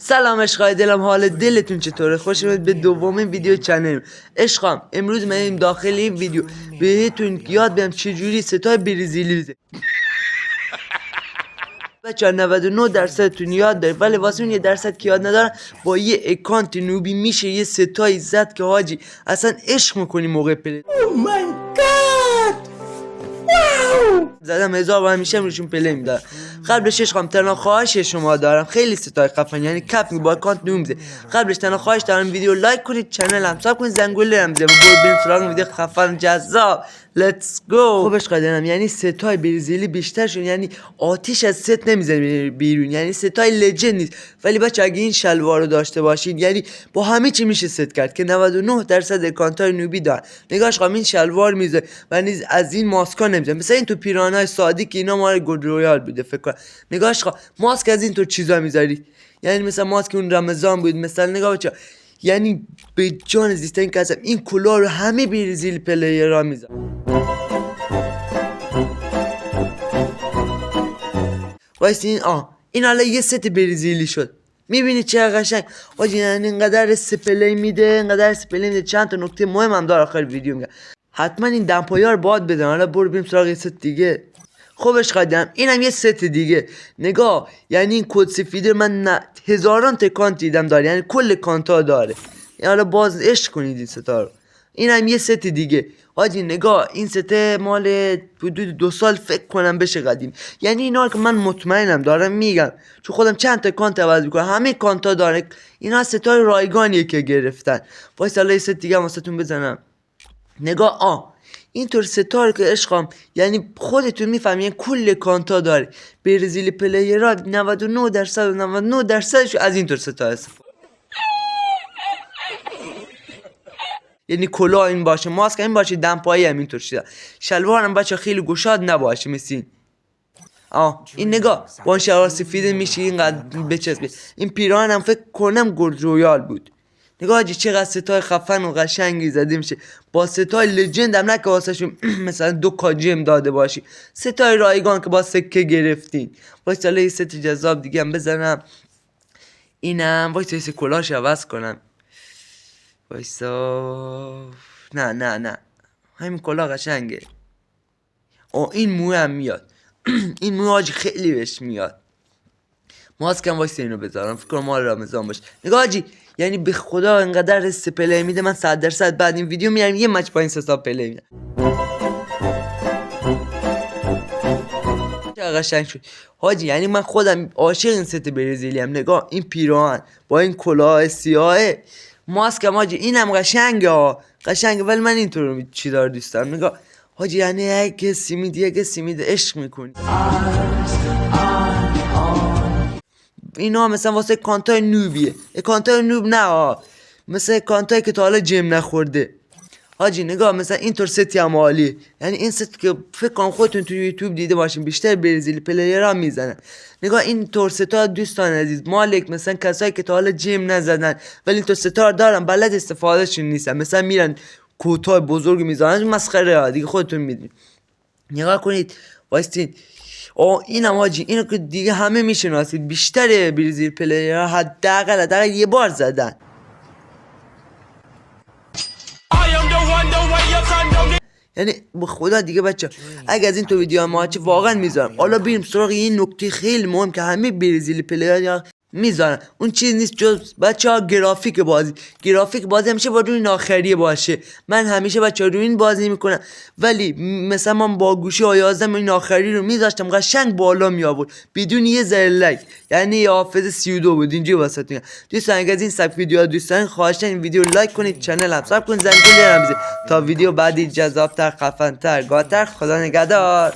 سلام عشقای دلم، حال دلتون چطوره؟ خوش اومدید به دومین ویدیو چنل عشقام. امروز من داخل این ویدیو بهتون یاد بدم چجوری ستای برزیلی بزنید. بچه‌ها 99% یاد داره، ولی واسه اون 1% که یاد ندارن با یه اکانت نوبی میشه یه ستای زد که حاجی اصلا عشق میکنی موقع پلی. زدم 1000 و همیشه روشون پلی میدارم. قبلش عشقم تنها خواهش شما دارم، خیلی ستای خفن یعنی کف با اکانت نومزه. قبلش تنها خواهش دارم ویدیو لایک کنید، چنل هم ساب کنید، زنگوله هم بزنید. بریم سراغ ویدیو خفن جذاب. لیتس گو. خوبش قدرم یعنی ستای برزیلی بیشتر شد، یعنی آتیش از ست نمیزنه بیرون، یعنی ستای لجند نیست. ولی بچه اگه این شلوار رو داشته باشید یعنی با همه چی میشه ست کرد که 99% اکانتای نوبی دارن. نگاهش قام این شلوار میزه و نیز از این ماسکا نمیزنه، مثلا این تو پیرانای سادی که اینا مال گود رویال بوده فکر کنم. نگاهش ماسک از این تو چیزا میذارید، یعنی مثلا ماسک اون رمضان بود مثلا. نگاه بچه یعنی به جان زیسته این کسب این کلاه رو همه برزیل پلیرها میزنن. وایس این حالا یه ست برزیلی شد. میبینی چه قشنگ آجی، یعنی اینقدر سپلی میده، چند تا نکته مهم هم داره آخر ویدیو میگم. حتما این دمپایی ها رو باید بدن. حالا برو بریم سراغ یه ست دیگه. خوبش قدم اینم یه ست دیگه. نگاه یعنی این کد سفیده من هزاران تکانت دیدم داره، یعنی کل کانتا داره. یعنی حالا باز عشق کنید این ستا رو. اینم یه ست دیگه حاجی. نگاه این ست مال حدود 2 سال فکر کنم بشه قدیم، یعنی اینا که من مطمئنم دارم میگم چون خودم چند تا کانت عوض میکنم، همه کانتا داره. اینا ستای رایگانیه که گرفتن. وایس حالا یه ست دیگه واسهتون بزنم. نگاه اینطور ستاره که عشقام یعنی خودتون میفهمین کل کانتا داره. برزیل پلیرها 99% از اینطور ستا استفاده، یعنی کلاه این باشه، ماسک این باشه، دمپایی هم اینطور شده، شلوار هم بچه خیلی گشاد نباشه مثل این نگاه با اون شلوار سفیده میشه اینقدر بچسبه. این پیران هم فکر کنم گرد رویال بود. نگاه حاجی چقدر ستای خفن و قشنگی زده میشه با ستای لجند هم، نه که واسهشون مثلا 2 کاجم داده باشی، ستای رایگان که با سکه گرفتین. وایس حالا یه ست جذاب دیگه هم بزنم. اینم وایس یه کلاهش عوض کنم. وایسا نه همین کلاه قشنگه. این موه هم میاد. این موه حاجی خیلی بهش میاد. ماسکم وایس اینو بذارم، فکر کنم مال رمضان باشه. نگاه حاجی یعنی به خدا انقدر رس پلی میده، من 100% بعد این ویدیو میارم یه مچ با این حساب پلی میدم. چه قشنگ شد حاجی، یعنی من خودم عاشق این ست برزیلی ام. نگاه این پیراهن با این کلاه سیاه، ماسکم حاجی اینم قشنگه ولی من اینطور چیزا رو دوست دارم. نگاه حاجی یعنی اگه کسی میده عشق میکنی. اینا مثلا واسه کانتای نوبیه، کانتای نوب نه مثلا کانتای که تا حالا جیم نخورده حاجی. نگاه مثلا اینطور ستی هم عالیه، یعنی این ست که فکر کنم خودتون تو یوتیوب دیده باشین بیشتر برزیل پلیرها میزنن. نگاه این تور ستا دوستان عزیز مالک مثلا کسایی که تا حالا جیم نزدن ولی این تور ستا دارن بلد استفادهشون نیستن، مثلا میرن کوتاه بزرگ میزنن، مسخره دیگه خودتون میدونید. نگاه کنید وایستین اینم حاجی، اینو که دیگه همه میشناسید، بیشتر برزیل پلیرها حداقل یه بار زدن. یعنی به خدا دیگه بچه اگه از این تو ویدیو ما چه واقعا میذارم. حالا بریم سراغ این نکته خیلی مهم که همه برزیل پلیرها میذارن. اون چیز نیست جز بچه‌ها گرافیک بازی همیشه با روی آخریه باشه. من همیشه بچه‌ها روی این بازی میکنم، ولی مثلا من با گوشی A11 این آخری رو میذاشتم قشنگ بالا می آورد بدون یه ذره لگ، یعنی حافظ 32 بود. اینجوری واسهتون دوستان اگه از این سبک ویدیوها دوستان خواهشاً این ویدیو لایک کنید، چنل هم سابسکرایب کنید، زنگوله هم بزنید تا ویدیو بعدی جذاب‌تر، خفن‌تر، گاتر. خدا نگهدار.